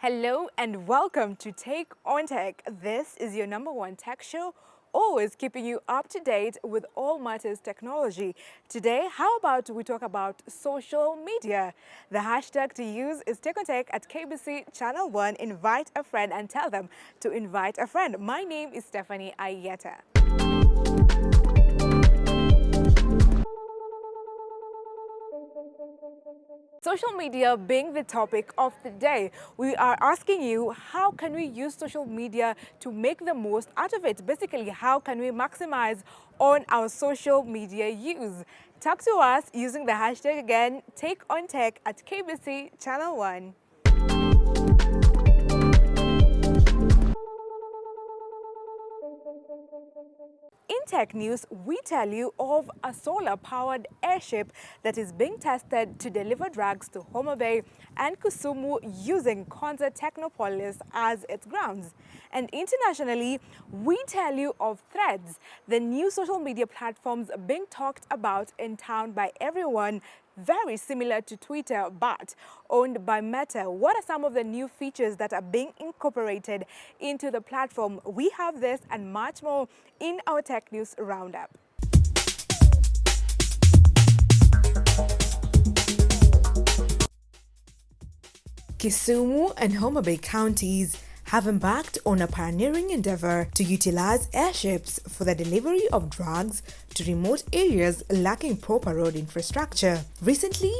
Hello and welcome to Take on Tech. This is your number one tech show, always keeping you up to date with all matters technology. Today, how about we talk about social media? The hashtag to use is Take on Tech at KBC Channel 1. Invite a friend and tell them to invite a friend. My name is Stephanie Ayieta. Social media being the topic of the day, we are asking you how can we use social media to make the most out of it? Basically, how can we maximize on our social media use? Talk to us using the hashtag again, Take on Tech at KBC Channel 1. In tech news, we tell you of a solar-powered airship that is being tested to deliver drugs to Homa Bay and Kisumu using Konza Technopolis as its grounds. And internationally, we tell you of Threads, the new social media platforms being talked about in town by everyone, very similar to Twitter, but owned by Meta. What are some of the new features that are being incorporated into the platform? We have this and much more in our Tech News Roundup. Kisumu and Homa Bay counties have embarked on a pioneering endeavor to utilize airships for the delivery of drugs to remote areas lacking proper road infrastructure. Recently,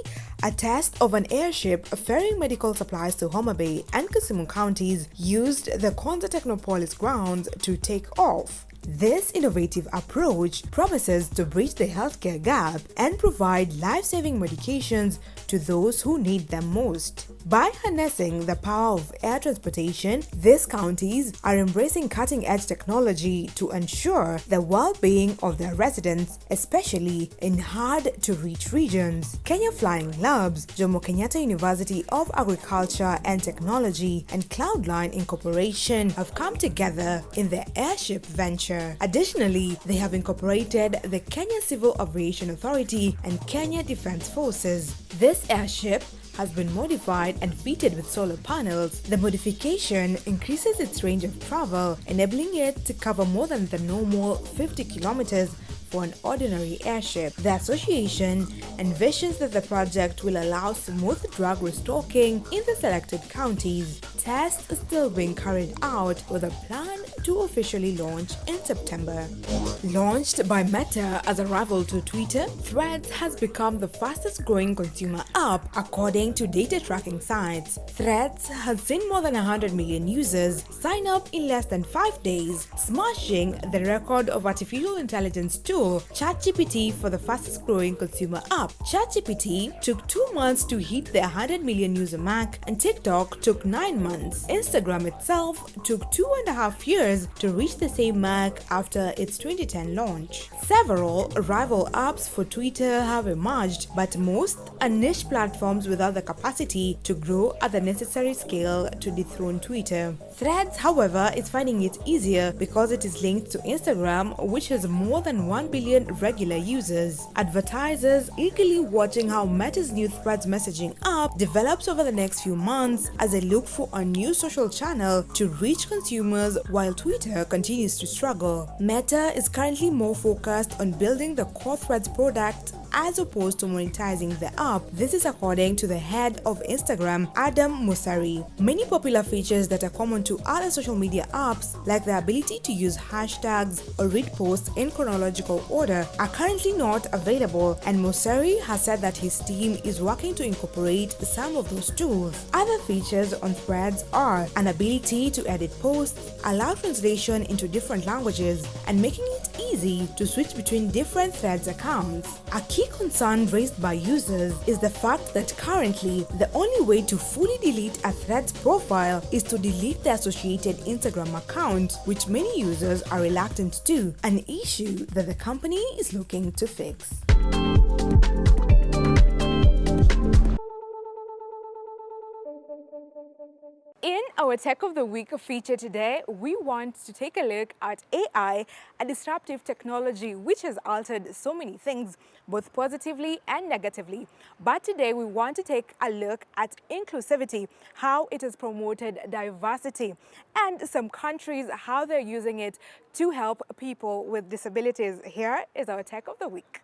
a test of an airship ferrying medical supplies to Homa Bay and Kisumu counties used the Konza Technopolis grounds to take off. This innovative approach promises to bridge the healthcare gap and provide life-saving medications to those who need them most. By harnessing the power of air transportation, these counties are embracing cutting-edge technology to ensure the well-being of their residents, especially in hard-to-reach regions. Kenya Flying Labs, Jomo Kenyatta University of Agriculture and Technology, and Cloudline Incorporation have come together in the airship venture. Additionally, they have incorporated the Kenya Civil Aviation Authority and Kenya Defense Forces. This airship has been modified and fitted with solar panels. The modification increases its range of travel, enabling it to cover more than the normal 50 kilometers for an ordinary airship. The association envisions that the project will allow smooth drug restocking in the selected counties. Tests are still being carried out with a plan to officially launch in September. Launched by Meta as a rival to Twitter, Threads has become the fastest growing consumer app according to data tracking sites. Threads has seen more than 100 million users sign up in less than 5 days, smashing the record of artificial intelligence tool ChatGPT for the fastest growing consumer app. ChatGPT took 2 months to hit the 100 million user mark, and TikTok took 9 months. Instagram itself took 2.5 years to reach the same mark after its 2010 launch. Several rival apps for Twitter have emerged, but most are niche platforms without the capacity to grow at the necessary scale to dethrone Twitter. Threads, however, is finding it easier because it is linked to Instagram, which has more than 1 billion regular users. Advertisers eagerly watching how Meta's new Threads messaging app develops over the next few months as they look for a new social channel to reach consumers while Twitter continues to struggle. Meta is currently more focused on building the core Threads product as opposed to monetizing the app. This is according to the head of Instagram, Adam Mosseri. Many popular features that are common to other social media apps, like the ability to use hashtags or read posts in chronological order, are currently not available, and Mosseri has said that his team is working to incorporate some of those tools. Other features on Threads are an ability to edit posts, allow translation into different languages, and making it easy to switch between different Threads accounts. A key concern raised by users is the fact that currently the only way to fully delete a Threads profile is to delete the associated Instagram account, which many users are reluctant to, an issue that the company is looking to fix. In our Tech of the Week feature today, we want to take a look at AI, a disruptive technology which has altered so many things, both positively and negatively. But today we want to take a look at inclusivity, how it has promoted diversity, and some countries, how they're using it to help people with disabilities. Here is our Tech of the Week.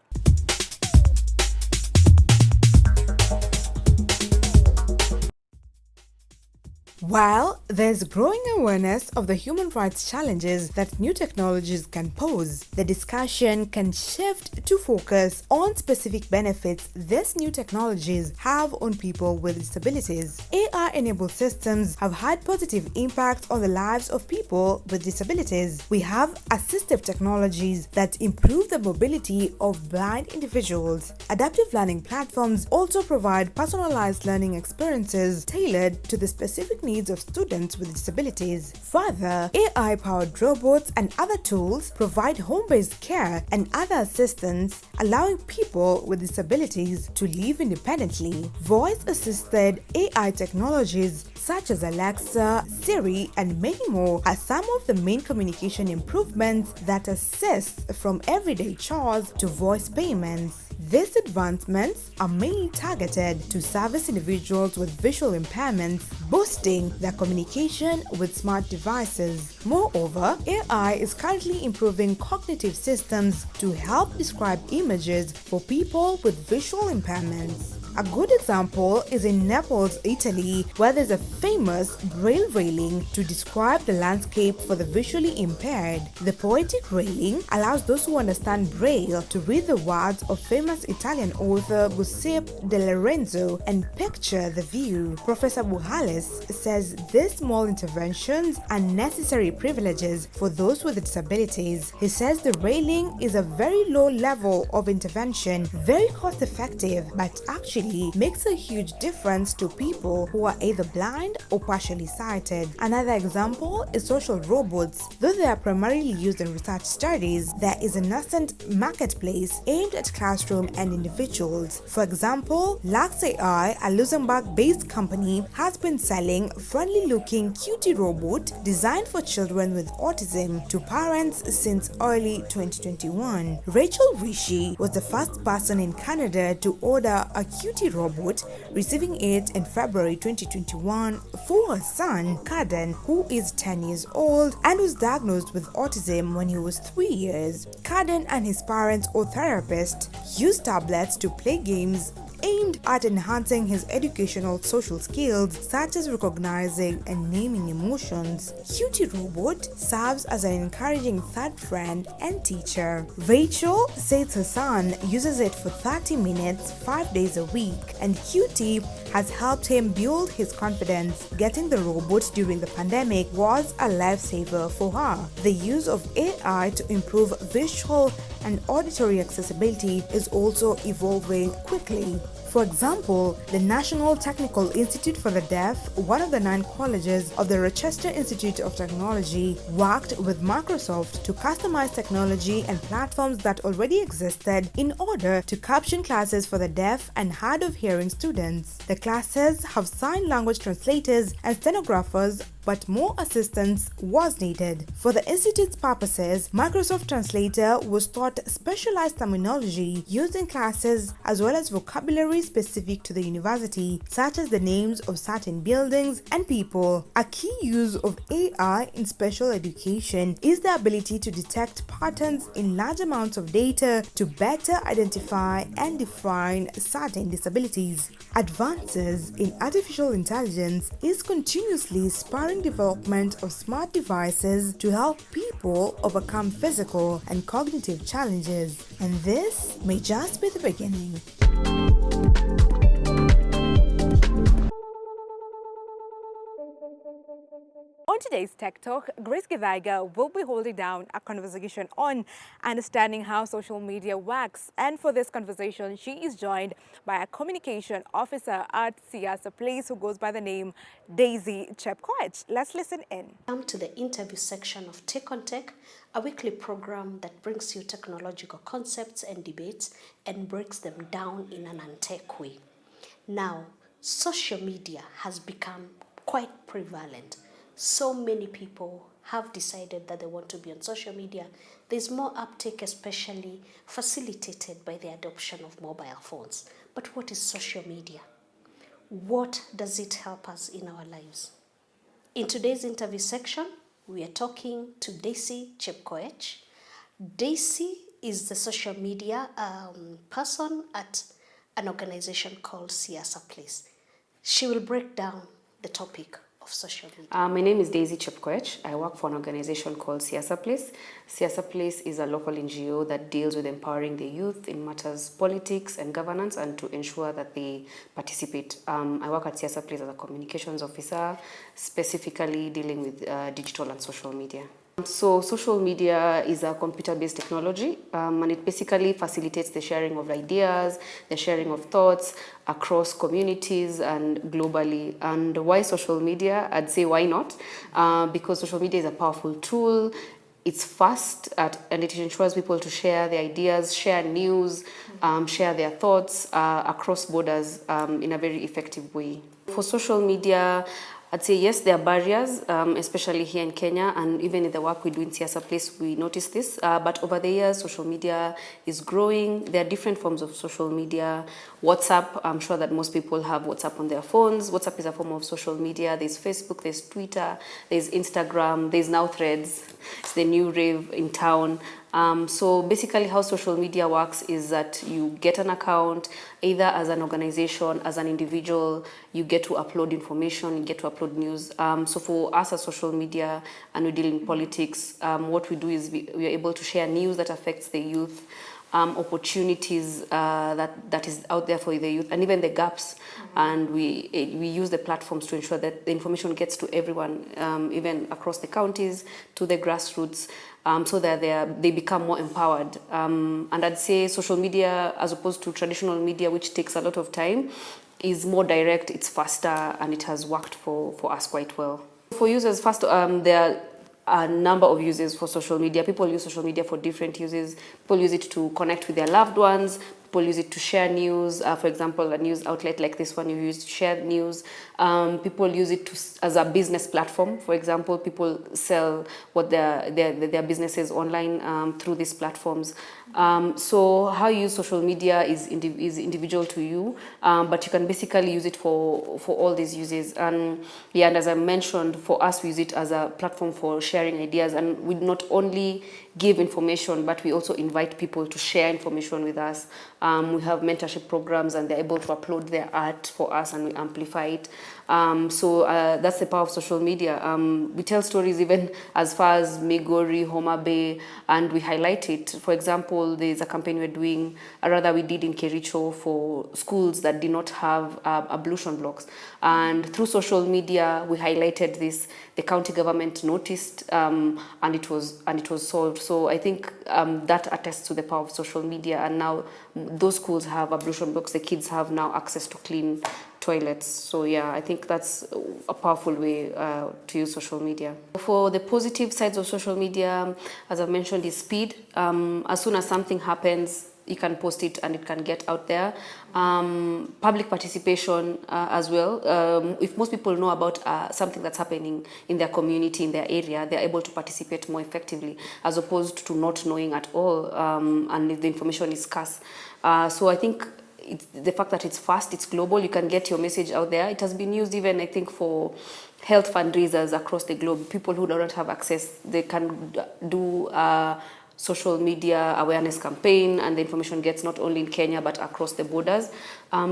While there's growing awareness of the human rights challenges that new technologies can pose, the discussion can shift to focus on specific benefits these new technologies have on people with disabilities. AI-enabled systems have had positive impacts on the lives of people with disabilities. We have assistive technologies that improve the mobility of blind individuals. Adaptive learning platforms also provide personalized learning experiences tailored to the specific needs of students with disabilities. Further, AI-powered robots and other tools provide home-based care and other assistance, allowing people with disabilities to live independently. Voice-assisted AI technologies such as Alexa, Siri, and many more are some of the main communication improvements that assist from everyday chores to voice payments. These advancements are mainly targeted to service individuals with visual impairments, boosting their communication with smart devices. Moreover, AI is currently improving cognitive systems to help describe images for people with visual impairments. A good example is in Naples, Italy, where there's a famous braille railing to describe the landscape for the visually impaired. The poetic railing allows those who understand braille to read the words of famous Italian author Giuseppe de Lorenzo and picture the view. Professor Buhalis says these small interventions are necessary privileges for those with disabilities. He says the railing is a very low level of intervention, very cost effective, but actually makes a huge difference to people who are either blind or partially sighted. Another example is social robots. Though they are primarily used in research studies, there is a nascent marketplace aimed at classroom and individuals. For example, Lux AI, a Luxembourg-based company, has been selling friendly-looking cutie robot designed for children with autism to parents since early 2021. Rachel Rishi was the first person in Canada to order a cutie robot, receiving it in February 2021 for her son, Caden, who is 10 years old and was diagnosed with autism when he was 3 years. Caden and his parents or therapist use tablets to play games aimed at enhancing his educational social skills such as recognizing and naming emotions. Cutie Robot serves as an encouraging third friend and teacher. Rachel says her son uses it for 30 minutes 5 days a week, and Cutie has helped him build his confidence. Getting the robot during the pandemic was a lifesaver for her. The use of AI to improve visual and auditory accessibility is also evolving quickly. For example, the National Technical Institute for the Deaf, one of the 9 colleges of the Rochester Institute of Technology, worked with Microsoft to customize technology and platforms that already existed in order to caption classes for the deaf and hard of hearing students. The classes have sign language translators and stenographers, but more assistance was needed. For the Institute's purposes, Microsoft Translator was taught specialized terminology used in classes as well as vocabulary specific to the university, such as the names of certain buildings and people. A key use of AI in special education is the ability to detect patterns in large amounts of data to better identify and define certain disabilities. Advances in artificial intelligence is continuously spurring development of smart devices to help people overcome physical and cognitive challenges, and this may just be the beginning. On today's Tech Talk, Grace Githaiga will be holding down a conversation on understanding how social media works. And for this conversation, she is joined by a communication officer at Siasa Place who goes by the name Daisy Chepkoech. Let's listen in. Come to the interview section of Tech on Tech, a weekly program that brings you technological concepts and debates and breaks them down in an untech way. Now, social media has become quite prevalent. so many people have decided that they want to be on social media, there's more uptake, especially facilitated by the adoption of mobile phones. But what is social media? What does it help us in our lives? In today's interview section, we are talking to Daisy Chepkoech. Daisy is the social media person at an organization called Siasa, please. She will break down the topic of social media. My name is Daisy Chepkoech. I work for an organization called Siasa Place. Siasa Place is a local NGO that deals with empowering the youth in matters politics and governance and to ensure that they participate. I work at Siasa Place as a communications officer, specifically dealing with digital and social media. So social media is a computer-based technology, and it basically facilitates the sharing of ideas, the sharing of thoughts across communities and globally. And why social media? I'd say why not? Because social media is a powerful tool. It's fast and it ensures people to share their ideas, share news, share their thoughts across borders in a very effective way. For social media, I'd say yes, there are barriers, especially here in Kenya, and even in the work we do in Siasa Place, we notice this. But over the years, social media is growing. There are different forms of social media. WhatsApp, I'm sure that most people have WhatsApp on their phones. WhatsApp is a form of social media. There's Facebook, there's Twitter, there's Instagram, there's now Threads. It's the new rave in town. So basically how social media works is that you get an account, either as an organization, as an individual, you get to upload information, you get to upload news. So for us as social media, and we deal in politics, what we do is we are able to share news that affects the youth, opportunities that is out there for the youth, and even the gaps. And we use the platforms to ensure that the information gets to everyone, even across the counties, to the grassroots, so that they become more empowered. And I'd say social media, as opposed to traditional media, which takes a lot of time, is more direct, it's faster, and it has worked for us quite well. For users, first, there are a number of uses for social media. People use social media for different uses. People use it to connect with their loved ones. People use it to share news. For example, a news outlet like this one you use to share news. People use it as a business platform. For example, people sell what their businesses online through these platforms. So how you use social media is individual to you, but you can basically use it for all these uses. And yeah, and as I mentioned, for us, we use it as a platform for sharing ideas, and we not only give information, but we also invite people to share information with us. We have mentorship programs, and they're able to upload their art for us, and we amplify it. So that's the power of social media. We tell stories even as far as Migori, Homa Bay, and we highlight it. For example, there's a campaign we did in Kericho for schools that did not have ablution blocks. And through social media, we highlighted this. The county government noticed, and it was solved. So I think that attests to the power of social media. And now those schools have ablution blocks. The kids have now access to clean toilets. So yeah, I think that's a powerful way to use social media. For the positive sides of social media, as I've mentioned, is speed. As soon as something happens, you can post it and it can get out there. Public participation as well. If most people know about something that's happening in their community, in their area, they're able to participate more effectively, as opposed to not knowing at all, and if the information is scarce. So I think the fact that it's fast, it's global, you can get your message out there. It has been used even, I think, for health fundraisers across the globe. People who don't have access, they can do social media awareness campaign, and the information gets not only in Kenya but across the borders.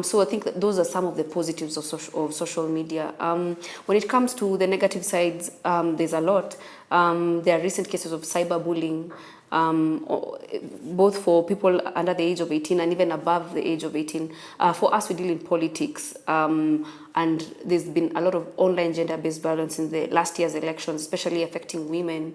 So I think that those are some of the positives of social media. When it comes to the negative sides, there's a lot. There are recent cases of cyberbullying, both for people under the age of 18 and even above the age of 18. For us, we deal in politics, and there's been a lot of online gender-based violence in the last year's elections, especially affecting women.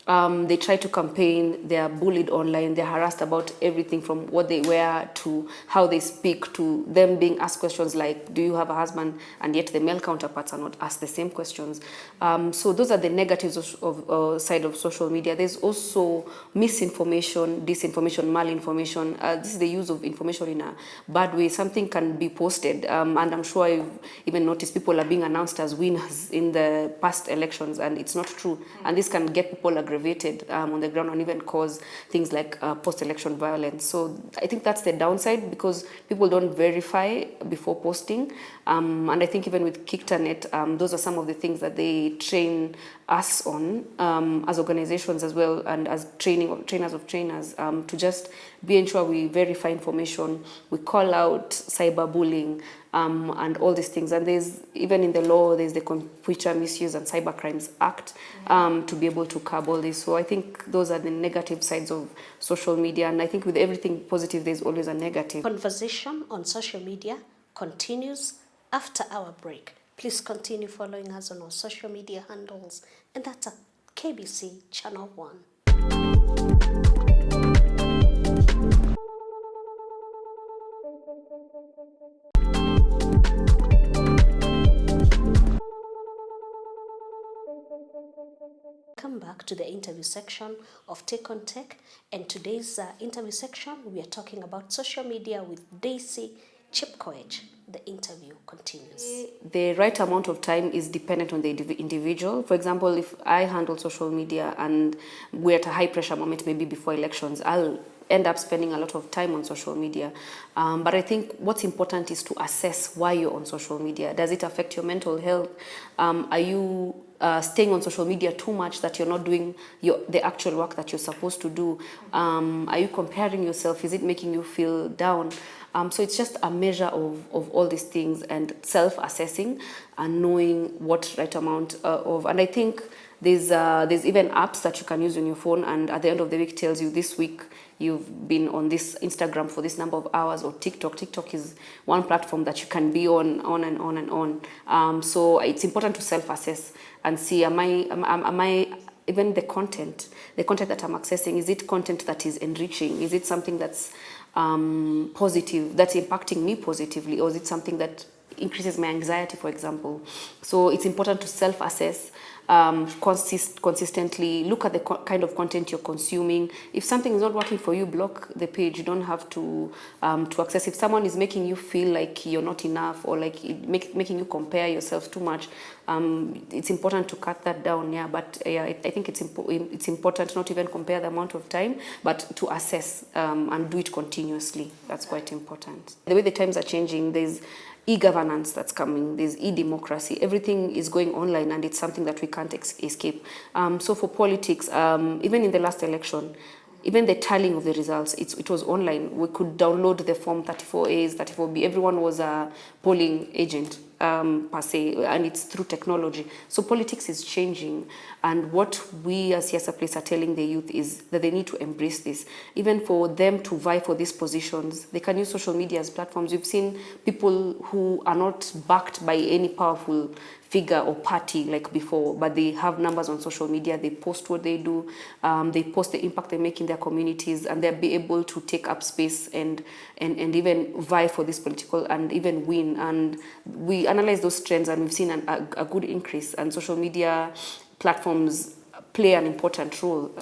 They try to campaign, they are bullied online, they're harassed about everything from what they wear to how they speak, to them being asked questions like, do you have a husband? And yet the male counterparts are not asked the same questions. So those are the negatives of side of social media. There's also misinformation, disinformation, malinformation. This is the use of information in a bad way. Something can be posted, and I'm sure I've even noticed people are being announced as winners in the past elections, and it's not true. And this can get people aggravated on the ground and even cause things like post-election violence. So I think that's the downside, because people don't verify before posting. And I think even with Kiktanet, those are some of the things that they train us on as organizations as well, and as trainers of trainers, to just be ensure we verify information, we call out cyberbullying, and all these things. And there's, even in the law, there's the Computer Misuse and Cybercrimes Act to be able to curb all this. So I think those are the negative sides of social media. And I think with everything positive, there's always a negative. Conversation on social media continues after our break. Please continue following us on our social media handles, and that's at KBC Channel 1. Come back to the interview section of Take on Tech, and today's interview section, we are talking about social media with Daisy Chepkoech. The interview continues. The right amount of time is dependent on the individual. For example, if I handle social media and we're at a high pressure moment, maybe before elections, I'll end up spending a lot of time on social media. But I think what's important is to assess why you're on social media. Does it affect your mental health? Are you staying on social media too much that you're not doing the actual work that you're supposed to do? Are you comparing yourself? Is it making you feel down? So it's just a measure of all these things, and self-assessing and knowing what right amount of, and I think there's even apps that you can use on your phone, and at the end of the week tells you this week you've been on this Instagram for this number of hours, or TikTok. TikTok is one platform that you can be on and on and on. So it's important to self-assess and see, am I even the content that I'm accessing, is it content that is enriching? Is it something that's positive, that's impacting me positively, or is it something that increases my anxiety, for example? So it's important to self-assess, consistently look at the kind of content you're consuming. If something is not working for you, block the page. You don't have to access. If someone is making you feel like you're not enough, or like making you compare yourself too much, it's important to cut that down. Yeah, but yeah, I think it's important not to even compare the amount of time, but to assess and do it continuously. That's quite important. The way the times are changing, there's e-governance that's coming, there's e-democracy, everything is going online, and it's something that we can't escape. So for politics, even in the last election, even the tallying of the results, it was online. We could download the form 34As, 34B, everyone was a polling agent per se, and it's through technology. So politics is changing, and what we as Siasa Place are telling the youth is that they need to embrace this. Even for them to vie for these positions, they can use social media as platforms. We've seen people who are not backed by any powerful figure or party like before, but they have numbers on social media. They post what they do, they post the impact they make in their communities, and they'll be able to take up space and even vie for this political and even win. And we analyze those trends, and we've seen a good increase, and social media platforms play an important role.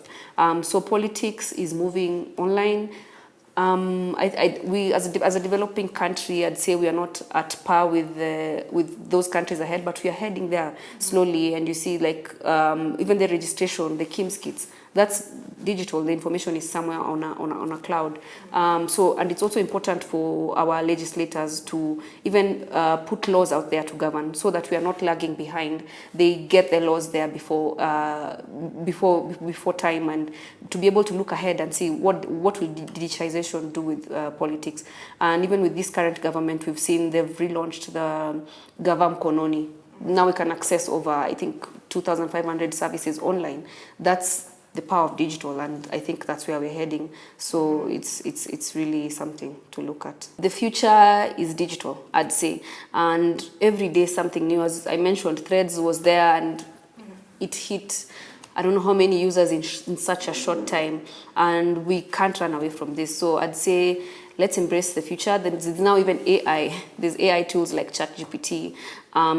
So politics is moving online. We as a developing country, I'd say we are not at par with those countries ahead, but we are heading there slowly. And you see, like even the registration, the KIMS kits, that's digital. The information is somewhere on a cloud. And it's also important for our legislators to even put laws out there to govern, so that we are not lagging behind. They get the laws there before time, and to be able to look ahead and see what will digitization do with politics. And even with this current government, we've seen they've relaunched the Gavam Kononi. Now we can access over, I think, 2,500 services online. That's the power of digital, and I think that's where we're heading. So it's really something to look at. The future is digital, I'd say, and every day something new. As I mentioned, Threads was there, and it hit I don't know how many users in such a short time, and we can't run away from this. So I'd say let's embrace the future. There's now even AI. There's AI tools like ChatGPT.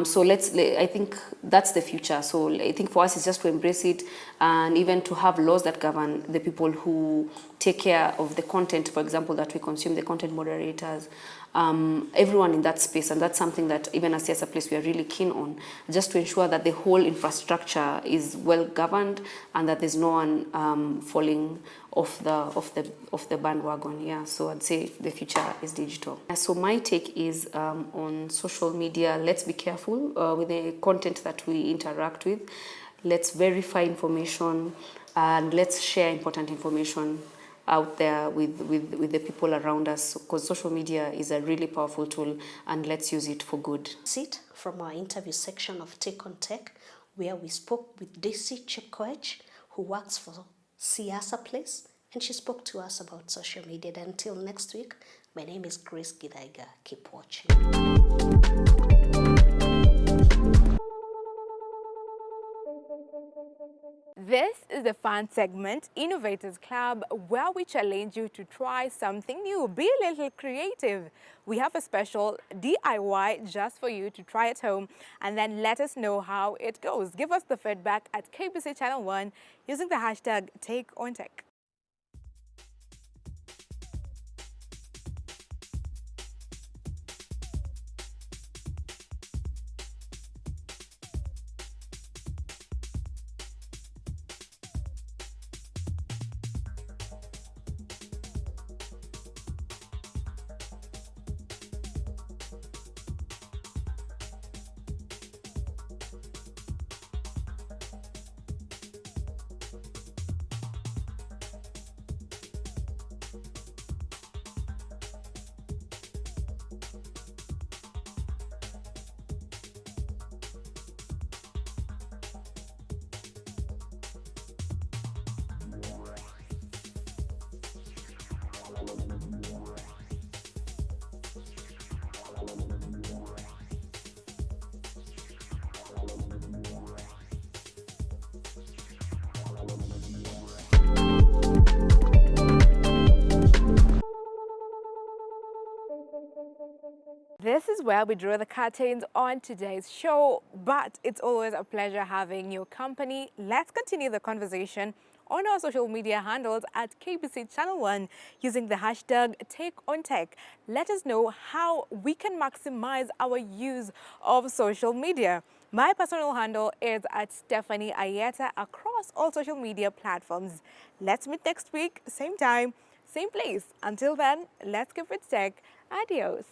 So I think that's the future. So I think for us it's just to embrace it, and even to have laws that govern the people who take care of the content, for example, that we consume, the content moderators, everyone in that space. And that's something that even as Siasa Place we are really keen on, just to ensure that the whole infrastructure is well governed and that there's no one falling off the bandwagon. Yeah, so I'd say the future is digital. So my take is on social media. Let's be careful with the content that we interact with. Let's verify information and let's share important information out there with the people around us, because social media is a really powerful tool, and let's use it for good. That's it from our interview section of Take on Tech, where we spoke with DC Chepkoech, who works for Siasa Place, and she spoke to us about social media. And until next week, my name is Grace Githaiga. Keep watching. This is the fun segment, Innovators Club, where we challenge you to try something new, be a little creative. We have a special DIY just for you to try at home, and then let us know how it goes. Give us the feedback at KBC Channel 1 using the hashtag #TakeOnTech. This is where we draw the curtains on today's show, but it's always a pleasure having your company. Let's continue the conversation on our social media handles at KBC Channel 1 using the hashtag #TakeOnTech. Let us know how we can maximize our use of social media. My personal handle is at Stephanie Ayieta across all social media platforms. Let's meet next week, same time, same place. Until then, let's keep it tech. Adios.